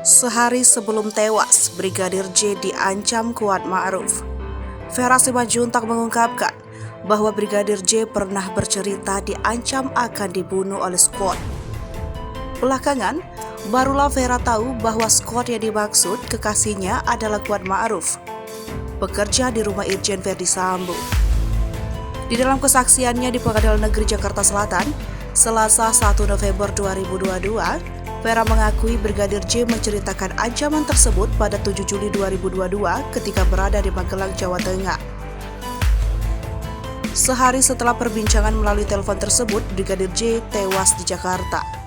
Sehari sebelum tewas, Brigadir J diancam Kuat Ma'ruf. Vera Simanjuntak mengungkapkan bahwa Brigadir J pernah bercerita diancam akan dibunuh oleh Squad. Belakangan, barulah Vera tahu bahwa Squad yang dimaksud kekasihnya adalah Kuat Ma'ruf, bekerja di rumah Irjen Verdi Sambo. Di dalam kesaksiannya di Pengadilan Negeri Jakarta Selatan, Selasa 1 November 2022, Vera mengakui Brigadir J menceritakan ancaman tersebut pada 7 Juli 2022 ketika berada di Magelang, Jawa Tengah. Sehari setelah perbincangan melalui telepon tersebut, Brigadir J tewas di Jakarta.